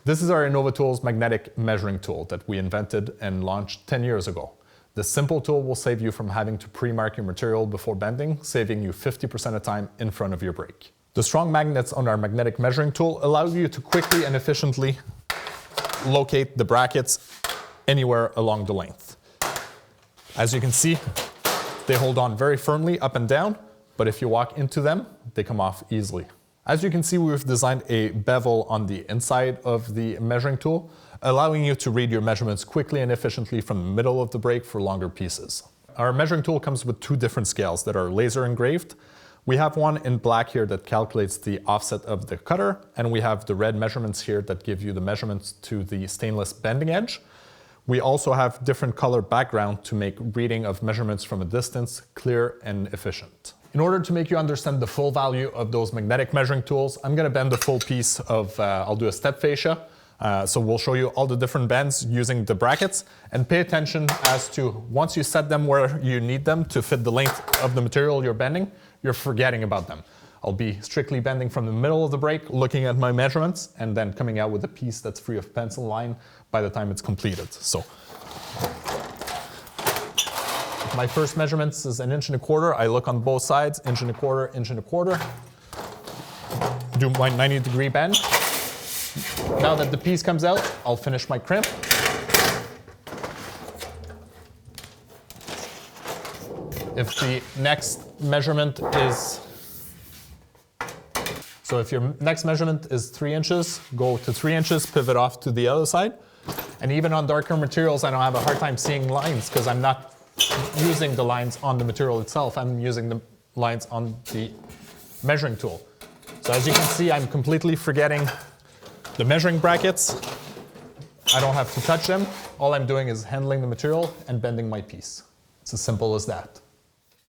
This is our Innovatools Magnetic Measuring tool that we invented and launched 10 years ago. This simple tool will save you from having to pre-mark your material before bending, saving you 50% of time in front of your brake. The strong magnets on our magnetic measuring tool allow you to quickly and efficiently locate the brackets anywhere along the length. As you can see, they hold on very firmly up and down, but if you walk into them, they come off easily. As you can see, we've designed a bevel on the inside of the measuring tool, allowing you to read your measurements quickly and efficiently from the middle of the brake for longer pieces. Our measuring tool comes with two different scales that are laser engraved. We have one in black here that calculates the offset of the cutter, and we have the red measurements here that give you the measurements to the stainless bending edge. We also have different color background to make reading of measurements from a distance clear and efficient. In order to make you understand the full value of those magnetic measuring tools, I'm going to bend the full piece of, I'll do a step fascia. So we'll show you all the different bends using the brackets, and pay attention as to once you set them where you need them to fit the length of the material you're bending, you're forgetting about them. I'll be strictly bending from the middle of the brake, looking at my measurements, and then coming out with a piece that's free of pencil line by the time it's completed. So my first measurements is 1.25 inches. I look on both sides, 1.25 inches, 1.25 inches. Do my 90-degree bend. Now that the piece comes out, I'll finish my crimp. If the next measurement is, so if your next measurement is 3 inches, go to 3 inches, pivot off to the other side. And even on darker materials, I don't have a hard time seeing lines because I'm not using the lines on the material itself. I'm using the lines on the measuring tool. So as you can see, I'm completely forgetting the measuring brackets. I don't have to touch them. All I'm doing is handling the material and bending my piece. It's as simple as that.